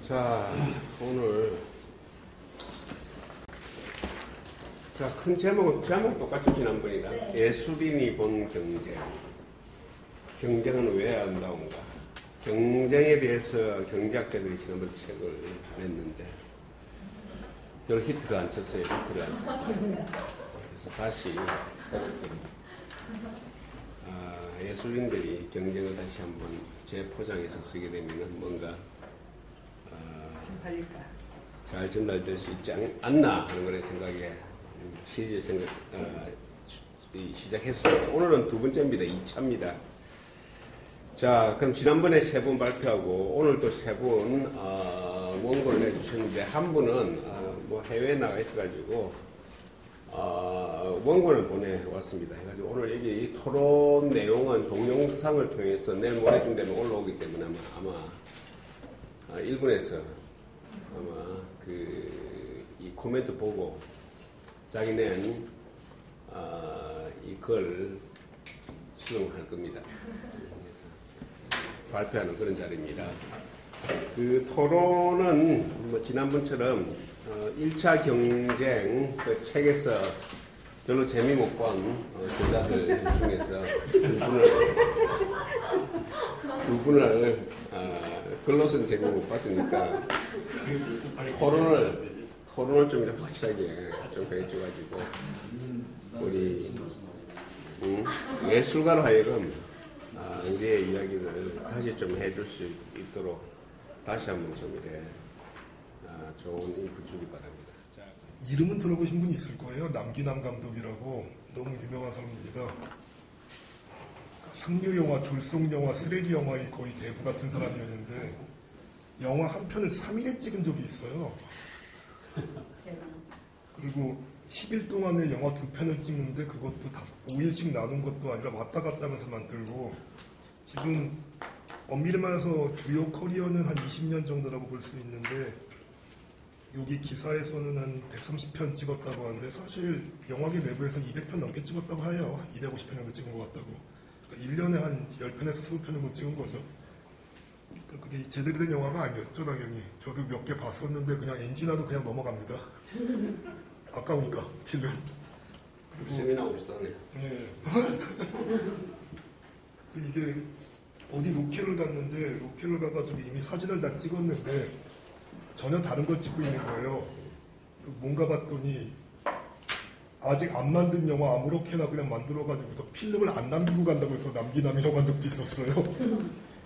자, 오늘 큰 제목 똑같죠, 지난번이랑. 네. 예술인이 본 경쟁. 경쟁은 왜 아름다운가? 경쟁에 대해서 경제학자들이 지난번에 책을 안 했는데 별 히트가 안 쳤어요. 그래서 다시 예술인들이 경쟁을 다시 한번 재포장해서 쓰게 되면 뭔가 잘 전달될 수 있지 않나 하는 그런 생각에 시리즈 시작했습니다. 오늘은 두 번째입니다. 2차입니다. 자, 그럼 지난번에 세 분 발표하고 오늘 또 세 분 원고를 내주셨는데 한 분은 뭐 해외에 나가 있어가지고 원고를 보내왔습니다. 해가지고 오늘 여기 토론 내용은 동영상을 통해서 내일 모레쯤 되면 올라오기 때문에 아마 일본에서 아마 이 코멘트 보고 자기는 이 글 수정할 겁니다. 그래서 발표하는 그런 자리입니다. 그 토론은 뭐 지난번처럼 1차 경쟁 그 책에서 별로 재미 못 본 저자들 중에서 두 분을 글로서는 재미 못 봤으니까 토론을 좀 이렇게 확실하게 좀 해줘가지고 우리 예술가로 하여금 우리의 이야기를 다시 좀 해줄 수 있도록 다시 한번 좀 이렇게 좋은 인풋 주기 바랍니다. 자. 이름은 들어보신 분이 있을 거예요. 남기남 감독이라고 너무 유명한 사람입니다. 상류 영화, 졸속 영화, 쓰레기 영화의 거의 대부 같은 사람이었는데 영화 한 편을 3일에 찍은 적이 있어요. 그리고 10일 동안에 영화 2편을 찍는데 그것도 다 5일씩 나눈 것도 아니라 왔다 갔다 하면서 만들고 지금 엄밀히 말해서 주요 커리어는 한 20년 정도라고 볼 수 있는데 여기 기사에서는 한 130편 찍었다고 하는데 사실 영화계 내부에서 200편 넘게 찍었다고 해요. 250편 정도 찍은 것 같다고. 그러니까 1년에 한 10편에서 20편 정도 찍은 거죠. 그러니까 그게 제대로 된 영화가 아니었죠, 당연히. 저도 몇 개 봤었는데 그냥 엔진화도 그냥 넘어갑니다. 아까우니까, 필름. 세미나 비싸네. 네. 이게 어디 로케를 갔는데 로케를 가가지고 이미 사진을 다 찍었는데 전혀 다른 걸 찍고 있는 거예요. 뭔가 봤더니 아직 안 만든 영화 아무렇게나 그냥 만들어가지고 필름을 안 남기고 간다고 해서 남기남이라고 한 적도 있었어요.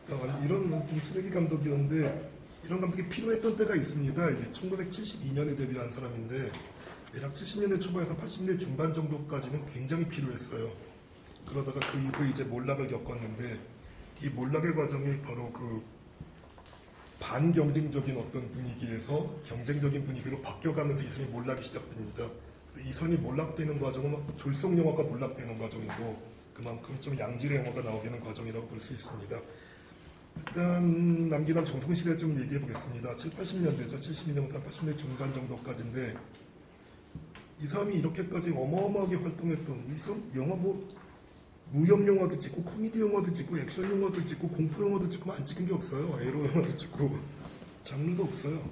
그러니까 이런 좀 쓰레기 감독이었는데 이런 감독이 필요했던 때가 있습니다. 이게 1972년에 데뷔한 사람인데 대략 70년대 초반에서 80년대 중반 정도까지는 굉장히 필요했어요. 그러다가 그 이후에 이제 몰락을 겪었는데 이 몰락의 과정이 바로 그 반경쟁적인 어떤 분위기에서 경쟁적인 분위기로 바뀌어가면서 이 사람이 몰락이 시작됩니다. 이 사람이 몰락되는 과정은 졸속 영화가 몰락되는 과정이고 그만큼 좀 양질의 영화가 나오게 하는 과정이라고 볼 수 있습니다. 일단 남기남 정성시대 좀 얘기해 보겠습니다. 80년대죠. 72년부터 80년대 중반 정도까지인데 이 사람이 이렇게까지 어마어마하게 활동했던 이 사람 영화 무협 영화도 찍고 코미디 영화도 찍고 액션 영화도 찍고 공포 영화도 찍고 안 찍은 게 없어요. 에로 영화도 찍고 장르도 없어요.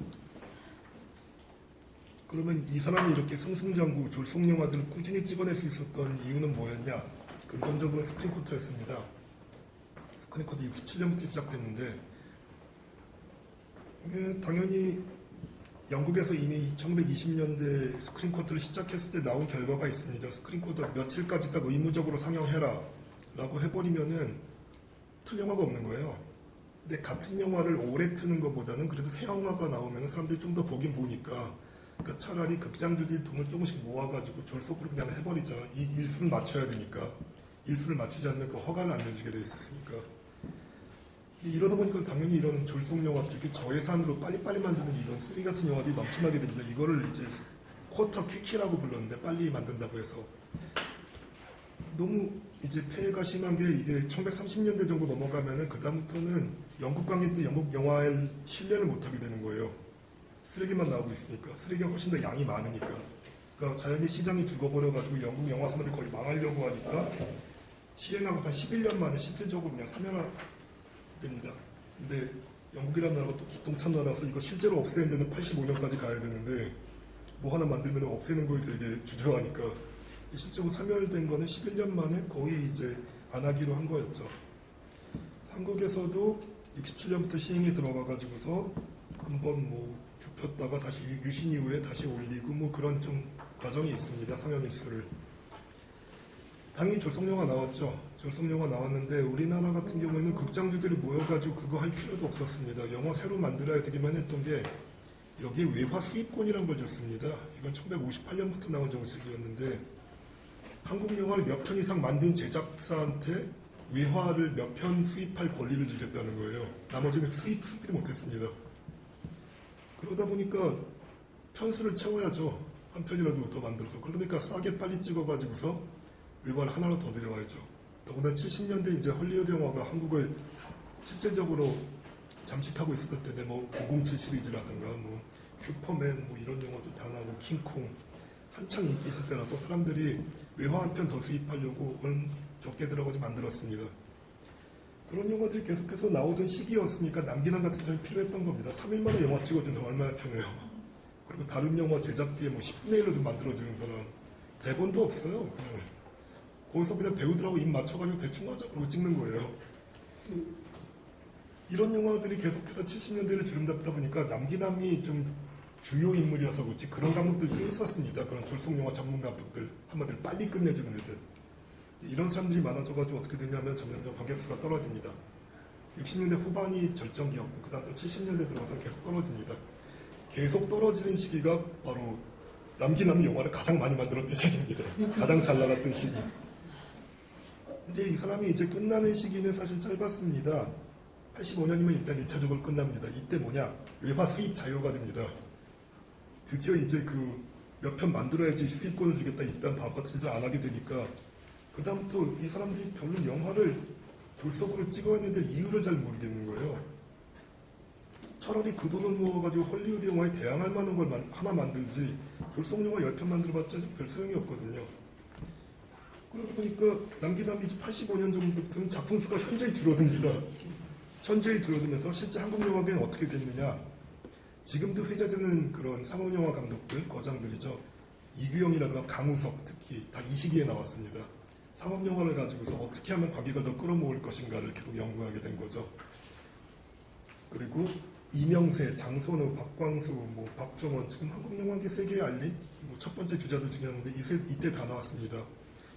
그러면 이 사람이 이렇게 승승장구 졸속 영화들을 꾸준히 찍어낼 수 있었던 이유는 뭐였냐? 근본적으로 스크린쿼터였습니다. 스크린쿼터 67년부터 시작됐는데 이게 당연히 영국에서 이미 1920년대 스크린쿼터를 시작했을 때 나온 결과가 있습니다. 스크린쿼터 며칠까지 딱 의무적으로 상영해라 라고 해버리면은 틀 영화가 없는 거예요. 근데 같은 영화를 오래 트는 것보다는 그래도 새 영화가 나오면 사람들이 좀 더 보긴 보니까 그러니까 차라리 극장주들이 돈을 조금씩 모아가지고 졸속으로 그냥 해버리자. 이 일수를 맞춰야 되니까 일수를 맞추지 않으면 그 허가를 안 내주게 돼 있었으니까 이러다 보니까 당연히 이런 졸속 영화들 이렇게 저예산으로 빨리빨리 만드는 이런 쓰레기 같은 영화들이 넘쳐나게 됩니다. 이거를 이제 쿼터 퀴키라고 불렀는데 빨리 만든다고 해서 너무 이제 폐해가 심한 게 이게 1930년대 정도 넘어가면은 그다음부터는 영국 관객도 영국 영화에 신뢰를 못하게 되는 거예요. 쓰레기만 나오고 있으니까 쓰레기가 훨씬 더 양이 많으니까 그러니까 자연히 시장이 죽어버려가지고 영국 영화 산업이 거의 망하려고 하니까 시행하고 한 11년 만에 실질적으로 그냥 사면화 됩니다. 근데 영국이라는 나라가 또 기똥찬 나라서 이거 실제로 없애는 데는 85년까지 가야 되는데 뭐 하나 만들면 없애는 거에 되게 주저하니까 실제로 사멸된 거는 11년 만에 거의 이제 안 하기로 한 거였죠. 한국에서도 67년부터 시행에 들어가가지고서 한번 뭐 좁혔다가 다시 유신 이후에 다시 올리고 뭐 그런 좀 과정이 있습니다. 상영 일수를. 당연히 졸속영화 나왔죠. 졸속영화 나왔는데 우리나라 같은 경우에는 극장주들이 모여가지고 그거 할 필요도 없었습니다. 영화 새로 만들어야 되기만 했던 게 여기에 외화 수입권이란 걸 줬습니다. 이건 1958년부터 나온 정책이었는데 한국 영화를 몇 편 이상 만든 제작사한테 외화를 몇 편 수입할 권리를 주겠다는 거예요. 나머지는 수입도 못했습니다. 그러다 보니까 편수를 채워야죠. 한 편이라도 더 만들어서. 그러니까 싸게 빨리 찍어가지고서 외화를 하나로 더 들여와야죠. 더구나 70년대 이제 헐리우드 영화가 한국을 실질적으로 잠식하고 있었을 때인데 뭐 007 시리즈라든가 뭐 슈퍼맨 뭐 이런 영화도 다 나오고 킹콩 한창 인기 있을 때라서 사람들이 외화 한 편 더 수입하려고 적게 들어가서 만들었습니다. 그런 영화들이 계속해서 나오던 시기였으니까 남기남 같은 사람이 필요했던 겁니다. 3일 만에 영화 찍어주는 얼마나 편해요. 그리고 다른 영화 제작비에 뭐 10분의 1로도 만들어주는 사람 대본도 없어요. 그냥 거기서 그냥 배우들하고 입 맞춰가지고 대충 하자 그러고 찍는 거예요. 이런 영화들이 계속해서 70년대를 주름잡다 보니까 남기남이 좀 주요 인물이어서 그렇지 그런 감독들 꽤 있었습니다. 그런 졸속영화 전문 감독들 한마디로 빨리 끝내주는 애들. 이런 사람들이 많아져가지고 어떻게 되냐면 점점 관객수가 떨어집니다. 60년대 후반이 절정기였고 그 다음 또 70년대 들어서 계속 떨어집니다. 계속 떨어지는 시기가 바로 남기남이 영화를 가장 많이 만들었던 시기입니다. 가장 잘 나갔던 시기. 근데 이 사람이 이제 끝나는 시기는 사실 짧았습니다. 85년이면 일단 1차적으로 끝납니다. 이때 뭐냐? 외화 수입 자유가 됩니다. 드디어 이제 그 몇 편 만들어야지 수입권을 주겠다 일단 바보 같은 짓을 안 하게 되니까 그 다음부터 이 사람들이 별로 영화를 졸속으로 찍어야 되는데 이유를 잘 모르겠는 거예요. 차라리 그 돈을 모아가지고 헐리우드 영화에 대항할 만한 걸 하나 만들지 졸속 영화 10편 만들어봤자 별 소용이 없거든요. 그러다 보니까 남기남이 85년 정도부터는 작품 수가 현저히 줄어듭니다. 현저히 줄어들면서 실제 한국 영화계는 어떻게 됐느냐. 지금도 회자되는 그런 상업영화 감독들, 거장들이죠. 이규영이라든가 강우석 특히 다 이 시기에 나왔습니다. 상업영화를 가지고서 어떻게 하면 관객을 더 끌어모을 것인가를 계속 연구하게 된 거죠. 그리고 이명세, 장선우, 박광수, 뭐 박종원 지금 한국영화계 세계에 알린 뭐 첫 번째 주자들 중이었는데 이때 다 나왔습니다.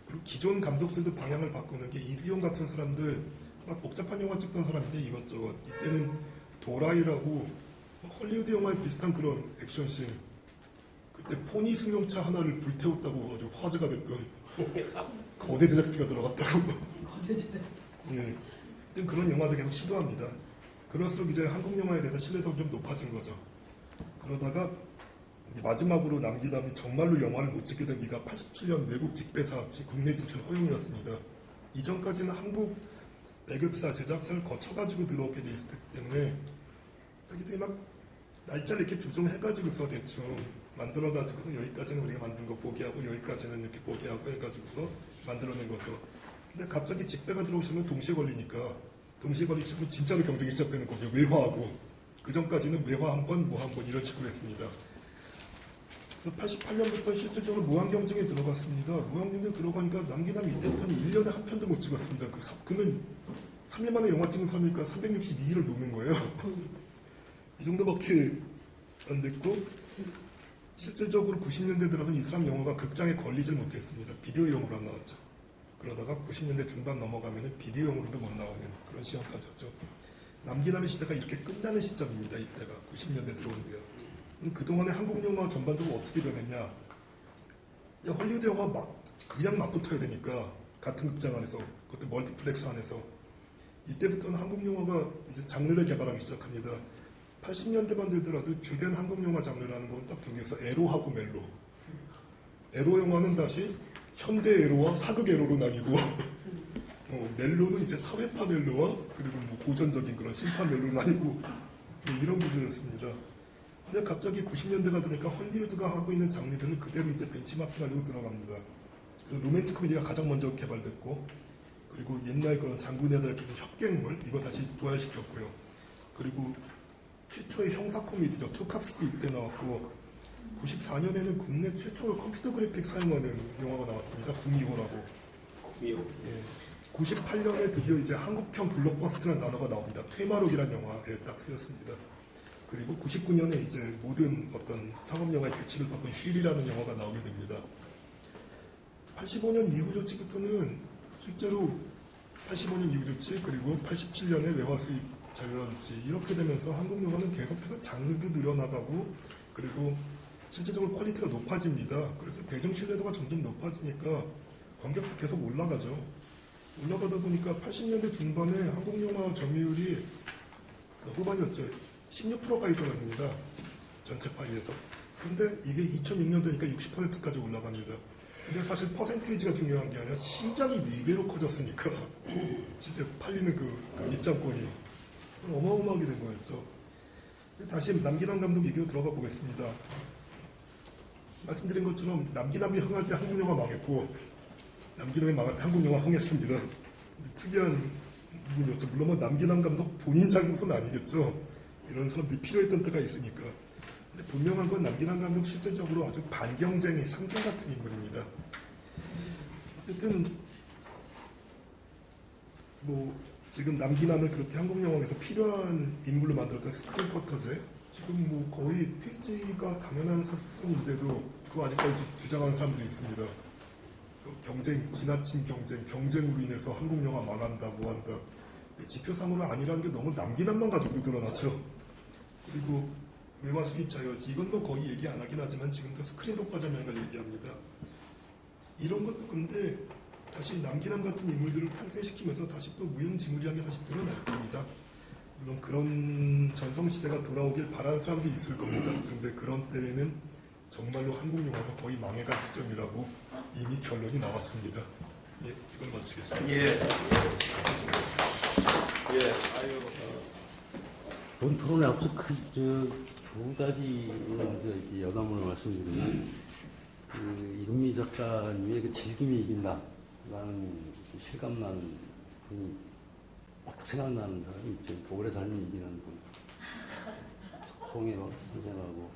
그리고 기존 감독들도 방향을 바꾸는 게 이두영 같은 사람들 막 복잡한 영화 찍던 사람인데 이것저것 이때는 도라이라고 헐리우드 영화에 비슷한 그런 액션씬 그때 포니 승용차 하나를 불태웠다고 아주 화제가 됐던 거대 제작비가 들어갔다고 거대 제작. 예, 그런 영화들 계속 시도합니다. 그럴수록 이제 한국 영화에 대해서 신뢰도가 좀 높아진 거죠. 그러다가 마지막으로 남기남이 정말로 영화를 못 찍게 된 기가 87년 외국 직배사 국내 진출 허용이었습니다. 이전까지는 한국 배급사 제작사를 거쳐가지고 들어오게 돼 있었기 때문에 자기들이 막 날짜를 이렇게 조정해가지고서 대충 만들어가지고서 여기까지는 우리가 만든 거 포기하고 여기까지는 이렇게 포기하고 해가지고서 만들어낸 거죠. 근데 갑자기 직배가 들어오시면 동시에 걸리니까 동시에 걸리시면 진짜로 경쟁이 시작되는 거죠. 외화하고 그 전까지는 외화 한 번, 뭐 한 번 이런 식으로 했습니다. 그래서 88년부터 실질적으로 무한 경쟁에 들어갔습니다. 무한 경쟁에 들어가니까 남기남 이때부터는 1년에 한 편도 못 찍었습니다. 그러면 3일 만에 영화 찍은 사람이니까 362일을 노는 거예요. 이 정도밖에 안 됐고 실질적으로 90년대 들어서는 이 사람 영화가 극장에 걸리질 못했습니다. 비디오용으로 안 나왔죠. 그러다가 90년대 중반 넘어가면 비디오용으로도 못 나오는 그런 시간까지 왔죠. 남기남의 시대가 이렇게 끝나는 시점입니다. 이때가 90년대 들어오는데요. 그동안에 한국 영화 전반적으로 어떻게 변했냐. 헐리우드 영화 그냥 맞붙어야 되니까 같은 극장 안에서 그것도 멀티플렉스 안에서 이때부터는 한국 영화가 이제 장르를 개발하기 시작합니다. 80년대만 되더라도 주된 한국 영화 장르라는 건 딱 두 개에서 에로하고 멜로. 에로 영화는 다시 현대 에로와 사극 에로로 나뉘고 멜로는 이제 사회파 멜로와 그리고 뭐 고전적인 그런 신파 멜로로 나뉘고 이런 구조였습니다. 근데 갑자기 90년대가 되니까 헐리우드가 하고 있는 장르들은 그대로 이제 벤치마킹하려고 들어갑니다. 로맨틱 코미디가 가장 먼저 개발됐고 그리고 옛날 그런 장군에다 끼는 협객물 이거 다시 부활시켰고요. 그리고 최초의 형사 코미디죠. 투캅스도 이때 나왔고 94년에는 국내 최초로 컴퓨터 그래픽 사용하는 영화가 나왔습니다. 구미호라고. 미호. 예. 98년에 드디어 이제 한국형 블록버스터라는 단어가 나옵니다. 퇴마록이라는 영화에 딱 쓰였습니다. 그리고 99년에 이제 모든 어떤 상업영화의 규칙을 바꾼 쉴이라는 영화가 나오게 됩니다. 85년 이후 조치부터는 실제로 85년 이후 조치 그리고 87년에 외화 수입 자유화 조치 이렇게 되면서 한국 영화는 계속해서 장르도 늘어나가고 그리고 실제적으로 퀄리티가 높아집니다. 그래서 대중 신뢰도가 점점 높아지니까 관객수 계속 올라가죠. 올라가다 보니까 80년대 중반에 한국 영화 점유율이 후반이었죠. 16%까지 떨어집니다. 전체 파이에서. 근데 이게 2006년도니까 60%까지 올라갑니다. 근데 사실 퍼센테이지가 중요한 게 아니라 시장이 4배로 커졌으니까 진짜 팔리는 그 입장권이 어마어마하게 된 거였죠. 다시 남기남 감독 얘기로 들어가 보겠습니다. 말씀드린 것처럼 남기남이 흥할 때 한국 영화 망했고 남기남이 망할 때 한국 영화 흥했습니다. 특이한 부분이었죠. 물론 뭐 남기남 감독 본인 잘못은 아니겠죠. 이런 사람들이 필요했던 때가 있으니까. 근데 분명한 건 남기남 감독 실제적으로 아주 반경쟁의 상징 같은 인물입니다. 어쨌든 뭐 지금 남기남을 그렇게 한국 영화에서 필요한 인물로 만들었던 스크린 쿼터제 지금 뭐 거의 페이지가 당연한 사건인데도 그거 아직까지 주장하는 사람들이 있습니다. 경쟁, 지나친 경쟁으로 인해서 한국 영화 망한다, 뭐한다. 지표상으로 아니라는 게 너무 남기남만 가지고 드러나죠. 그리고 외화 수입 자유화지 이건 뭐 거의 얘기 안 하긴 하지만 지금도 스크린 독과점을 얘기합니다. 이런 것도 근데 다시 남기남 같은 인물들을 탄생시키면서 다시 또 무용지물이한 게 사실 드러날 겁니다. 물론 그런 전성시대가 돌아오길 바라는 사람도 있을 겁니다. 그런데 그런 때에는 정말로 한국 영화가 거의 망해갈 시점이라고 이미 결론이 나왔습니다. 예, 이걸 마치겠습니다. 예. 예. 아유. 본 토론에 앞서 두 가지 먼저 여담으로 말씀드리면 이금미 작가님의 그 즐김이 이긴다라는 실감나는 분이 딱 생각나는 사람이 있죠. 오래 살면 이기는 분. 송혜로 선생하고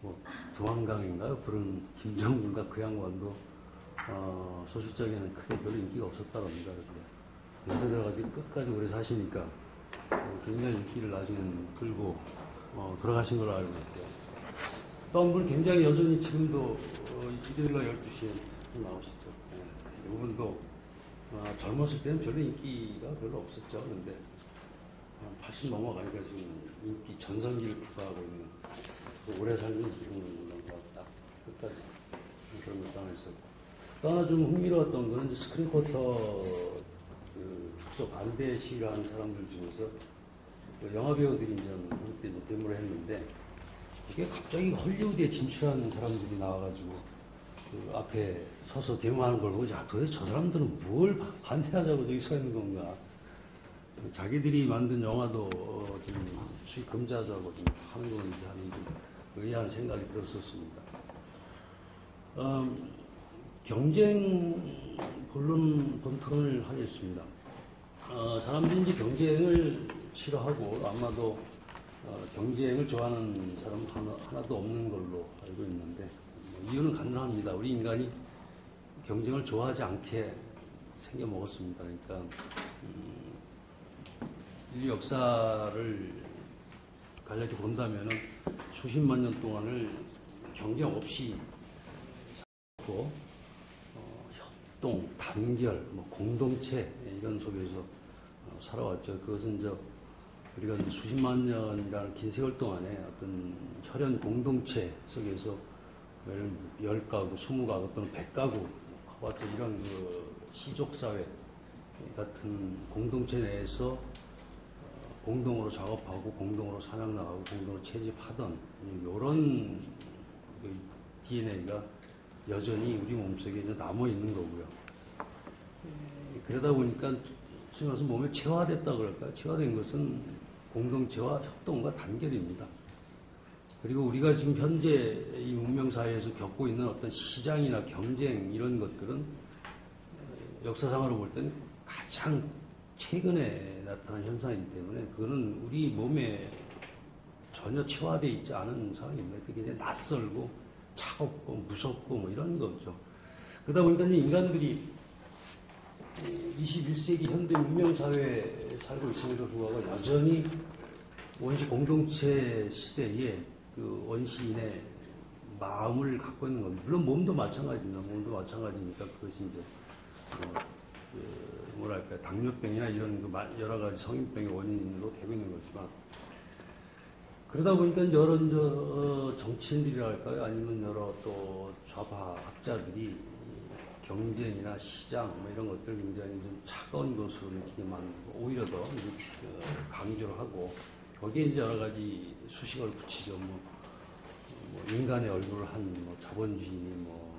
뭐 조한강인가요? 그런 김정근과 그 양반도 소실적에는 크게 별로 인기가 없었다고 합니다. 그래서 들어가지 끝까지 오래 사시니까 굉장히 인기를 나중에는 끌고 돌아가신 걸로 알고 있고요. 또 한 분 굉장히 여전히 지금도 일요일날 12시에 나오시죠. 네. 이분도 젊었을 때는 별로 인기가 별로 없었죠. 그런데 80 넘어가니까 지금 인기 전성기를 구가하고 있는 오래 살면 지금 딱 끝까지 그런 걸 당했었고. 또 하나 좀 흥미로웠던 거는 이제 스크린 쿼터 축소 반대 시위를 하는 사람들 중에서 영화 배우들이 이제 그때 데모를 했는데 이게 갑자기 헐리우드에 진출하는 사람들이 나와가지고 그 앞에 서서 데모하는 걸 보고 도대체 저 사람들은 뭘 반대하자고 저기 서 있는 건가. 자기들이 만든 영화도 좀 수익 금지하자고 좀 하는 건지 하는 좀 의아한 생각이 들었었습니다. 경쟁 본론 토론을 하겠습니다. 사람들이 이제 경쟁을 싫어하고 아마도 경쟁을 좋아하는 사람은 하나도 없는 걸로 알고 있는데 이유는 간단합니다. 우리 인간이 경쟁을 좋아하지 않게 생겨 먹었습니다. 그러니까 인류 역사를 간략히 본다면은 수십만 년 동안을 경쟁 없이 살고 협동, 단결, 공동체 이런 속에서 살아왔죠. 그것은 우리가 수십만 년이라는 긴 세월 동안에 어떤 혈연 공동체 속에서 10가구, 20가구 또는 100가구 같은 이런 시족사회 같은 공동체 내에서 공동으로 작업하고 공동으로 사냥 나가고 공동으로 채집하던 이런 DNA가 여전히 우리 몸속에 이제 남아 있는 거고요. 그러다 보니까 지금 와서 몸에 체화됐다 그럴까요? 체화된 것은 공동체와 협동과 단결입니다. 그리고 우리가 지금 현재 이 문명사회에서 겪고 있는 어떤 시장이나 경쟁 이런 것들은 역사상으로 볼 때는 가장 최근에 나타난 현상이기 때문에 그거는 우리 몸에 전혀 체화되어 있지 않은 상황입니다. 그게 이제 낯설고 차갑고 무섭고 뭐 이런 거죠. 그러다 보니까 이제 인간들이 21세기 현대 문명사회에 살고 있음에도 불구하고 여전히 원시 공동체 시대에 그 원시인의 마음을 갖고 있는 겁니다. 물론 몸도 마찬가지입니다. 몸도 마찬가지니까 그것이 이제 뭐랄까 당뇨병이나 이런 그 여러 가지 성인병의 원인으로 되고 있는 거지만 그러다 보니까 여러 정치인들이랄까요 아니면 여러 또 좌파 학자들이 경쟁이나 시장 뭐 이런 것들 굉장히 좀 차가운 것으로 느끼게 만들고 오히려 더 강조를 하고 거기에 이제 여러 가지 수식어를 붙이죠. 뭐 인간의 얼굴을 한 뭐 자본주의니 뭐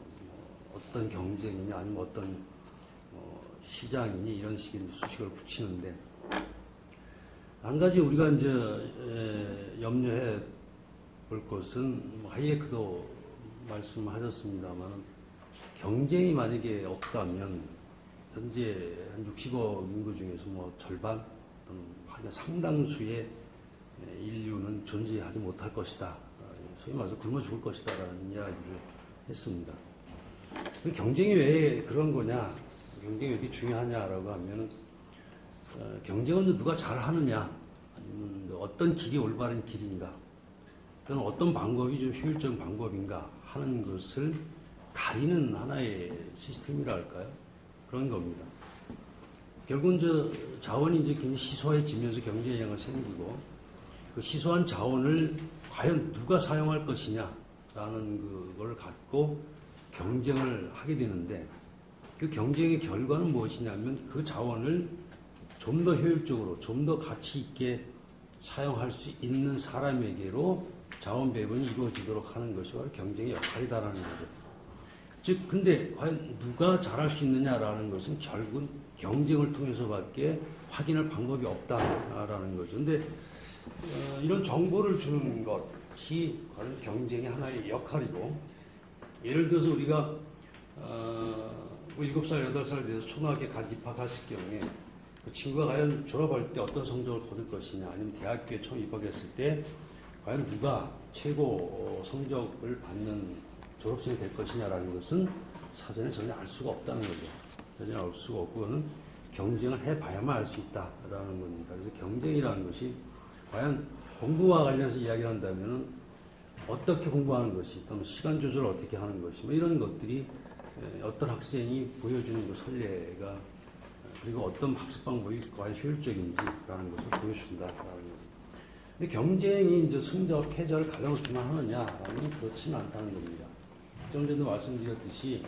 어떤 경쟁이냐 아니면 어떤 시장이니 이런 식의 수식을 붙이는데 한 가지 우리가 이제 염려해 볼 것은 하이에크도 말씀하셨습니다만 경쟁이 만약에 없다면 현재 한 60억 인구 중에서 뭐 절반 또는 상당수의 인류는 존재하지 못할 것이다. 소위 말해서 굶어 죽을 것이다라는 이야기를 했습니다. 경쟁이 왜 그런 거냐? 경쟁이 왜 이렇게 중요하냐라고 하면 경쟁은 누가 잘하느냐, 아니면 어떤 길이 올바른 길인가, 또는 어떤 방법이 좀 효율적인 방법인가 하는 것을 가리는 하나의 시스템이랄까요? 그런 겁니다. 결국은 자원이 이제 굉장히 시소해지면서 경쟁이 생기고 그 시소한 자원을 과연 누가 사용할 것이냐라는 그걸 갖고 경쟁을 하게 되는데 그 경쟁의 결과는 무엇이냐면 그 자원을 좀 더 효율적으로, 좀 더 가치 있게 사용할 수 있는 사람에게로 자원 배분이 이루어지도록 하는 것이 바로 경쟁의 역할이다라는 거죠. 즉, 근데 과연 누가 잘할 수 있느냐라는 것은 결국은 경쟁을 통해서밖에 확인할 방법이 없다라는 거죠. 근데 이런 정보를 주는 것이 과연 경쟁의 하나의 역할이고, 예를 들어서 우리가 7살, 8살 돼서 초등학교에 갓 입학했을 경우에 그 친구가 과연 졸업할 때 어떤 성적을 거둘 것이냐, 아니면 대학교에 처음 입학했을 때 과연 누가 최고 성적을 받는 졸업생이 될 것이냐라는 것은 사전에 전혀 알 수가 없다는 거죠. 전혀 알 수가 없고, 그거는 경쟁을 해봐야만 알 수 있다라는 겁니다. 그래서 경쟁이라는 것이 과연 공부와 관련해서 이야기를 한다면 어떻게 공부하는 것이, 또는 시간 조절을 어떻게 하는 것이, 뭐 이런 것들이 어떤 학생이 보여주는 그 선례가, 그리고 어떤 학습 방법이 과연 효율적인지라는 것을 보여준다라는 거죠. 근데 경쟁이 이제 승자와 패자를 가려놓기만 하느냐라면 그렇지는 않다는 겁니다. 좀 전에도 말씀드렸듯이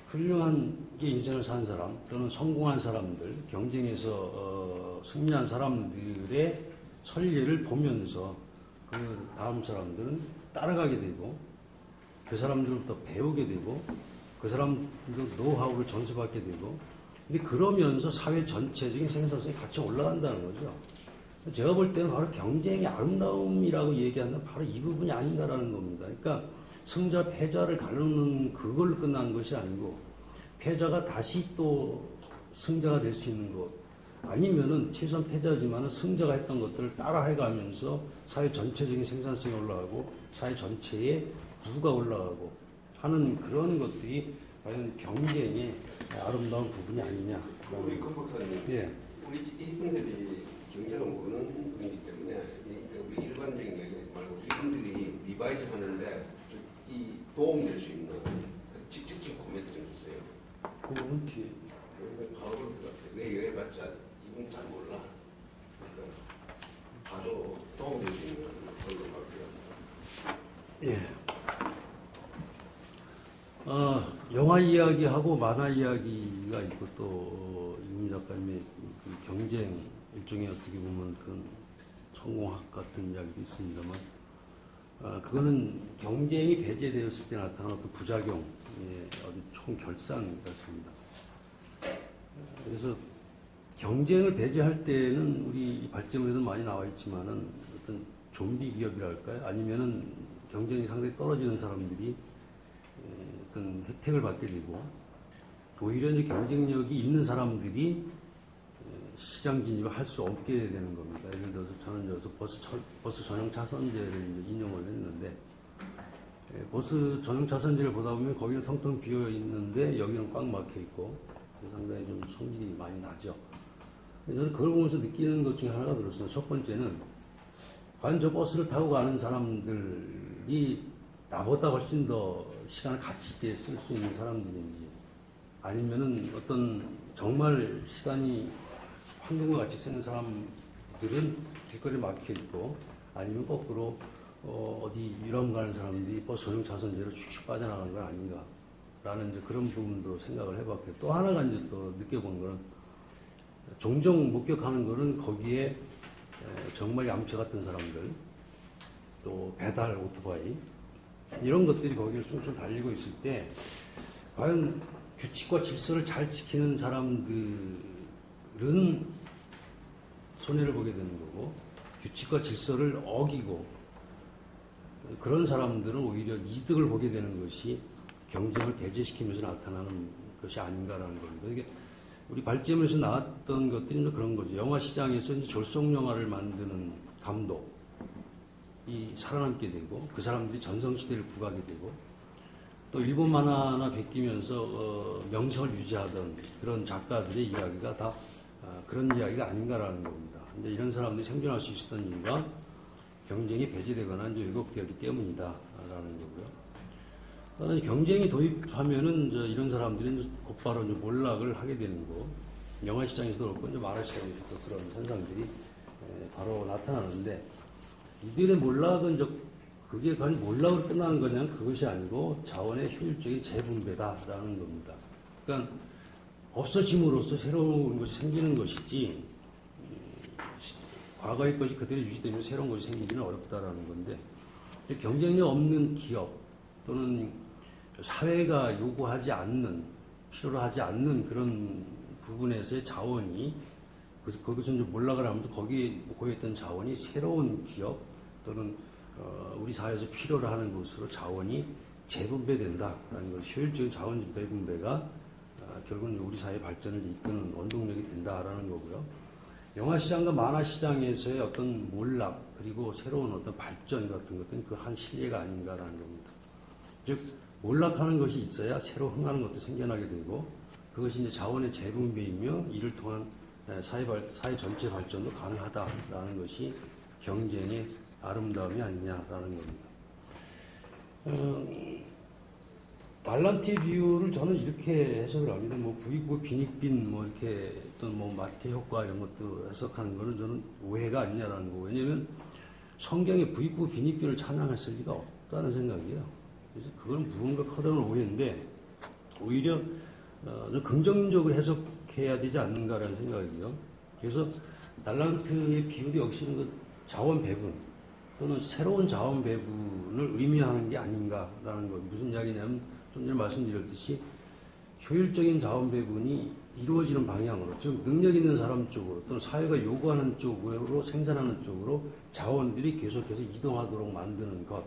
훌륭하게 인생을 산 사람 또는 성공한 사람들, 경쟁에서 승리한 사람들의 선례를 보면서 그 다음 사람들은 따라가게 되고 그 사람들부터 배우게 되고 그 사람들 노하우를 전수받게 되고, 근데 그러면서 사회 전체적인 생산성이 같이 올라간다는 거죠. 제가 볼 때는 바로 경쟁의 아름다움이라고 얘기하는 바로 이 부분이 아닌가라는 겁니다. 그러니까 승자 패자를 가르는 그걸로 끝나는 것이 아니고 패자가 다시 또 승자가 될 수 있는 것, 아니면은 최소한 패자지만은 승자가 했던 것들을 따라 해가면서 사회 전체적인 생산성이 올라가고 사회 전체의 부가 올라가고 하는 그런 것들이 과연 경쟁의 아름다운 부분이 아니냐. 우리 권 박사님, 예. 우리 이분들이 경쟁을 모르는 분이기 때문에 우리 일반적인 얘기 말고 이분들이 리바이즈 하는데 이 도움될 수 있는 직접적인 코멘트 좀 주세요. 그거는 뒤에. 바로 그럴 것 같아요. 왜 해봤자 이분 잘 몰라. 그러니까 바로 도움될 수 있는 그런 걸 발표합니다. 예. 영화 이야기하고 만화 이야기가 있고 또 이문 작가님의 그 경쟁 일종의 어떻게 보면 그 성공학 같은 이야기도 있습니다만, 그거는 경쟁이 배제되었을 때 나타나는 어떤 부작용의 어디 총결산 같습니다. 그래서 경쟁을 배제할 때는 우리 발제문에도 많이 나와 있지만은 어떤 좀비 기업이랄까요? 아니면은 경쟁이 상당히 떨어지는 사람들이 어떤 혜택을 받게 되고, 오히려 이제 경쟁력이 있는 사람들이 시장 진입을 할 수 없게 되는 겁니다. 예를 들어서 저는 여기서 버스 전용 차선제를 이제 인용을 했는데, 버스 전용 차선제를 보다 보면 거기는 텅텅 비어 있는데 여기는 꽉 막혀 있고 상당히 좀 성질이 많이 나죠. 저는 그걸 보면서 느끼는 것 중에 하나가 들었습니다. 첫 번째는 과연 저 버스를 타고 가는 사람들이 나보다 훨씬 더 시간을 가치 있게 쓸 수 있는 사람들인지, 아니면은 어떤 정말 시간이 황금과 같이 쓰는 사람들은 길거리에 막혀 있고, 아니면 거꾸로 어디 유람 가는 사람들이 버스 전용 차선제로 슉슉 빠져나가는 건 아닌가라는 이제 그런 부분도 생각을 해봤고요. 또 하나가 이제 또 느껴본 거는, 종종 목격하는 거는 거기에 정말 얌체 같은 사람들, 또 배달 오토바이, 이런 것들이 거기를 숭숭 달리고 있을 때 과연 규칙과 질서를 잘 지키는 사람들은 손해를 보게 되는 거고, 규칙과 질서를 어기고 그런 사람들은 오히려 이득을 보게 되는 것이 경쟁을 배제시키면서 나타나는 것이 아닌가라는 겁니다. 이게 우리 발제문에서 나왔던 것들이 그런 거죠. 영화 시장에서 이제 졸속 영화를 만드는 감독이 살아남게 되고, 그 사람들이 전성시대를 구가게 되고, 또 일본 만화나 베끼면서 명성을 유지하던 그런 작가들의 이야기가 다 그런 이야기가 아닌가라는 겁니다. 이제 이런 사람들이 생존할 수 있었던 이유가 경쟁이 배제되거나 이제 왜곡되었기 때문이다라는 거고요. 그러나 경쟁이 도입하면은 이런 사람들이 곧바로 이제 몰락을 하게 되는 거, 영화 시장에서도 그렇고 이제 만화 시장에서도 그런 현상들이 바로 나타나는데, 이들의 몰락은 그게 과연 몰락으로 끝나는 거냐면 그것이 아니고 자원의 효율적인 재분배다라는 겁니다. 그러니까 없어짐으로써 새로운 것이 생기는 것이지, 과거의 것이 그대로 유지되면 새로운 것이 생기기는 어렵다라는 건데, 경쟁력 없는 기업 또는 사회가 요구하지 않는, 필요로 하지 않는 그런 부분에서의 자원이, 거기서 이제 몰락을 하면서 거기에 고여있던 자원이 새로운 기업 또는 우리 사회에서 필요로 하는 것으로 자원이 재분배된다라는 것, 효율적인 자원 재분배가 결국은 우리 사회 발전을 이끄는 원동력이 된다라는 거고요. 영화 시장과 만화 시장에서의 어떤 몰락, 그리고 새로운 어떤 발전 같은 것들은 그 한 실례가 아닌가라는 겁니다. 즉, 몰락하는 것이 있어야 새로 흥하는 것도 생겨나게 되고, 그것이 이제 자원의 재분배이며 이를 통한 사회 전체 발전도 가능하다라는 것이 경쟁의 아름다움이 아니냐라는 겁니다. 달란트의 비율을 저는 이렇게 해석을 합니다. 부익부 빈익빈 이렇게 어떤 마태 효과 이런 것도 해석하는 거는 저는 오해가 아니냐라는 거고, 왜냐면 성경에 부익부 빈익빈을 찬양했을 리가 없다는 생각이에요. 그래서 그건 무언가 커다란 오해인데, 오히려 긍정적으로 해석해야 되지 않는가라는 생각이에요. 그래서 달란트의 비율이 역시 자원 배분 또는 새로운 자원 배분을 의미하는 게 아닌가라는 것. 무슨 이야기냐면, 좀 전에 말씀드렸듯이 효율적인 자원 배분이 이루어지는 방향으로, 즉 능력 있는 사람 쪽으로 또는 사회가 요구하는 쪽으로, 생산하는 쪽으로 자원들이 계속해서 이동하도록 만드는 것,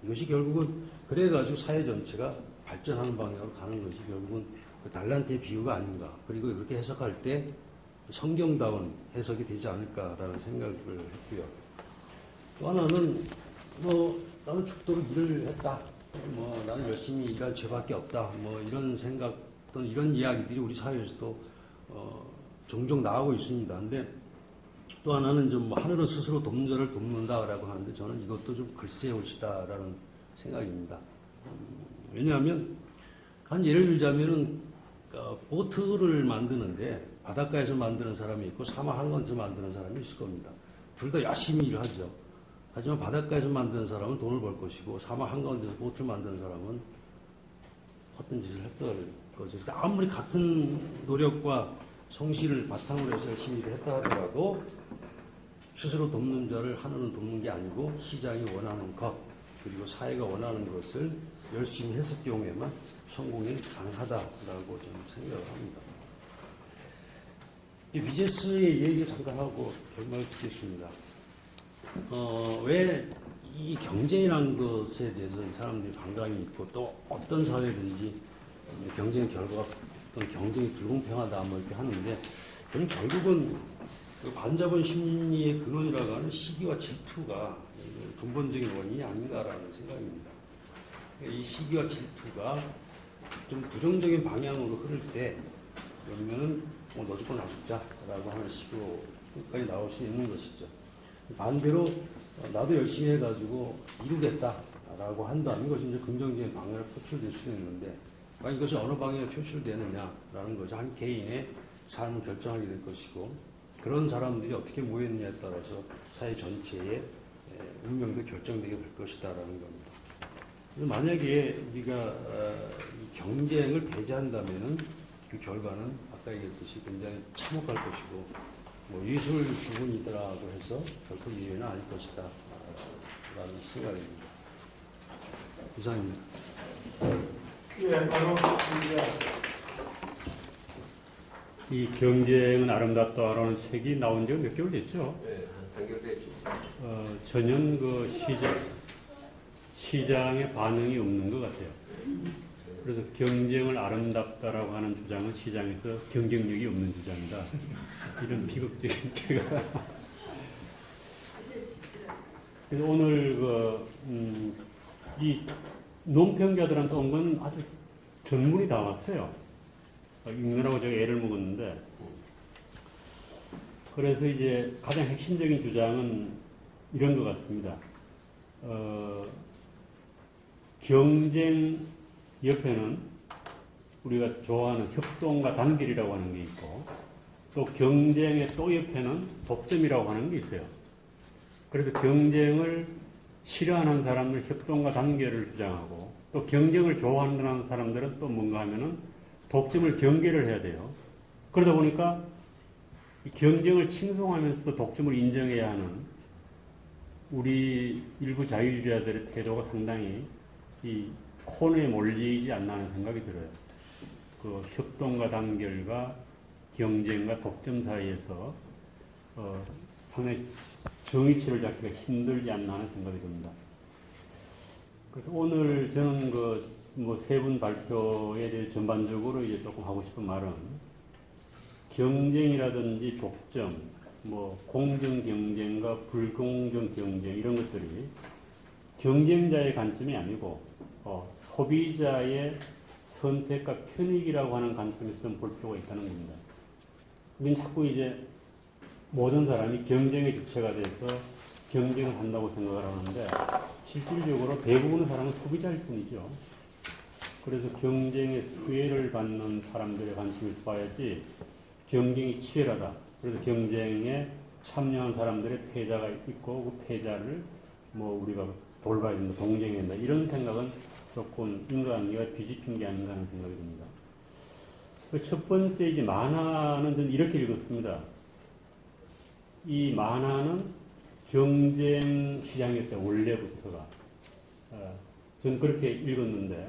이것이 결국은 그래가지고 사회 전체가 발전하는 방향으로 가는 것이 결국은 그 달란트의 비유가 아닌가, 그리고 이렇게 해석할 때 성경다운 해석이 되지 않을까라는 생각을 했고요. 또 하나는 나는 죽도록 일을 했다, 나는 열심히 일할 죄밖에 없다, 이런 생각 또는 이런 이야기들이 우리 사회에서도 종종 나오고 있습니다. 근데 또 하나는 하늘은 스스로 돕는 자를 돕는다라고 하는데, 저는 이것도 좀 글쎄옷이다라는 생각입니다. 왜냐하면 한 예를 들자면은 보트를 만드는데 바닷가에서 만드는 사람이 있고 사막 한가운데서 만드는 사람이 있을 겁니다. 둘 다 열심히 일을 하죠. 하지만 바닷가에서 만드는 사람은 돈을 벌 것이고, 사막 한가운데서 보트를 만드는 사람은 헛된 짓을 했던 거죠. 그러니까 아무리 같은 노력과 성실을 바탕으로 해서 열심히 일을 했다 하더라도 스스로 돕는 자를 하늘은 돕는 게 아니고 시장이 원하는 것, 그리고 사회가 원하는 것을 열심히 했을 경우에만 성공이 가능하다라고 저는 생각을 합니다. 이 비제스의 얘기를 잠깐 하고 결말을 짓겠습니다. 왜 이 경쟁이라는 것에 대해서 사람들이 반감이 있고, 또 어떤 사회든지 경쟁의 결과가 어떤 경쟁이 불공평하다 이렇게 하는데, 그럼 결국은 그 반자본 심리의 근원이라고 하는 시기와 질투가 근본적인 원인이 아닌가라는 생각입니다. 이 시기와 질투가 좀 부정적인 방향으로 흐를 때 그러면은 너 죽고 나 죽자라고 하는 식으로 끝까지 나올 수 있는 것이죠. 반대로 나도 열심히 해가지고 이루겠다라고 한다면 이것이 이제 긍정적인 방향으로 표출될 수 있는데 이것이 어느 방향에 표출되느냐라는 것이 한 개인의 삶을 결정하게 될 것이고 그런 사람들이 어떻게 모였느냐에 따라서 사회 전체의 운명도 결정되게 될 것이다라는 겁니다. 그래서 만약에 우리가 경쟁을 배제한다면은 그 결과는 아까 얘기했듯이 굉장히 참혹할 것이고 예술 부분이더라고 해서 결코 이해는 아닐 것이다 라는 생각입니다. 이상입니다. 예, 바로 이 경쟁은 아름답다라는 책이 나온 지가 몇 개월 됐죠? 네, 한 3개월 됐죠. 전혀 그 시장에 반응이 없는 것 같아요. 그래서 경쟁을 아름답다라고 하는 주장은 시장에서 경쟁력이 없는 주장이다. 이런 비극적인 개가. 그래서 오늘 이 논평자들한테 온 건 아주 전문이 다 왔어요. 읽느라고 제가 애를 먹었는데. 그래서 이제 가장 핵심적인 주장은 이런 것 같습니다. 경쟁 옆에는 우리가 좋아하는 협동과 단결이라고 하는 게 있고 또 경쟁의 또 옆에는 독점이라고 하는 게 있어요. 그래서 경쟁을 싫어하는 사람들 협동과 단결을 주장하고 또 경쟁을 좋아하는 사람들은 또 뭔가 하면은 독점을 경계를 해야 돼요. 그러다 보니까 경쟁을 칭송하면서도 독점을 인정해야 하는 우리 일부 자유주의자들의 태도가 상당히 이 코너에 몰리지 않나 하는 생각이 들어요. 그 협동과 단결과 경쟁과 독점 사이에서 상당히 정의치를 잡기가 힘들지 않나 하는 생각이 듭니다. 그래서 오늘 저는 세 분 발표에 대해 전반적으로 이제 조금 하고 싶은 말은 경쟁이라든지 독점, 공정 경쟁과 불공정 경쟁 이런 것들이 경쟁자의 관점이 아니고 소비자의 선택과 편익이라고 하는 관점에서 좀 볼 필요가 있다는 겁니다. 우리는 자꾸 이제 모든 사람이 경쟁의 주체가 돼서 경쟁을 한다고 생각을 하는데 실질적으로 대부분의 사람은 소비자일 뿐이죠. 그래서 경쟁의 수혜를 받는 사람들의 관점에서 봐야지 경쟁이 치열하다. 그래서 경쟁에 참여한 사람들의 패자가 있고 그 패자를 우리가 돌봐야 된다, 동정해야 된다. 이런 생각은 조금 인간관계가 뒤집힌 게 아닌가 하는 생각이 듭니다. 첫 번째 이제 만화는 저는 이렇게 읽었습니다. 이 만화는 경쟁 시장이었어요. 원래부터가. 저는 그렇게 읽었는데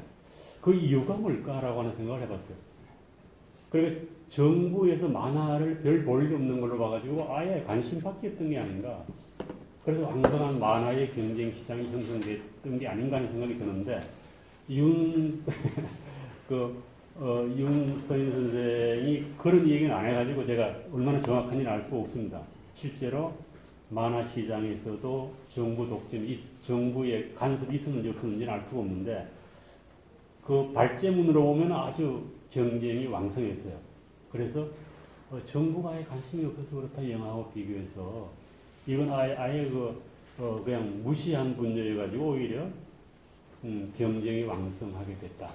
그 이유가 뭘까라고 하는 생각을 해봤어요. 그러니까 정부에서 만화를 별 볼 일 없는 걸로 봐가지고 아예 관심 받겠던 게 아닌가. 그래서 왕성한 만화의 경쟁 시장이 형성됐던 게 아닌가 하는 생각이 드는데 윤 서인 선생이 그런 얘기는 안 해가지고 제가 얼마나 정확한지는 알 수가 없습니다. 실제로 만화 시장에서도 정부의 간섭이 있었는지 없었는지는 알 수가 없는데 그 발제문으로 보면 아주 경쟁이 왕성했어요. 그래서 정부가 아예 관심이 없어서 그렇다 영화하고 비교해서 이건 아예 그냥 무시한 분야여가지고 오히려 경쟁이 왕성하게 됐다.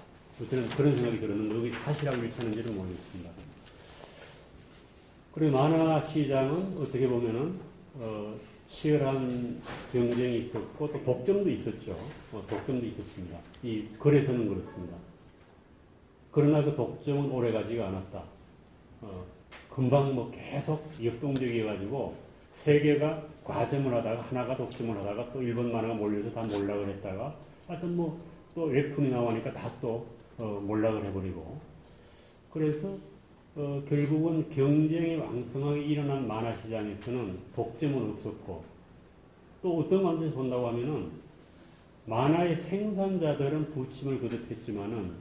저는 그런 생각이 들었는데 여기 사실하고 일치하는지는 모르겠습니다. 그리고 만화 시장은 어떻게 보면은 치열한 경쟁이 있었고 또 독점도 있었죠. 독점도 있었습니다. 이 거래소는 그렇습니다. 그러나 그 독점은 오래가지가 않았다. 금방 계속 역동적이어가지고 세 개가 과점을 하다가 하나가 독점을 하다가 또 일본 만화가 몰려서 다 몰락을 했다가 하여튼 또 웹툰이 나오니까 다 또 몰락을 해버리고 그래서 결국은 경쟁이 왕성하게 일어난 만화 시장에서는 독점은 없었고 또 어떤 관점에서 본다고 하면은 만화의 생산자들은 부침을 거듭했지만은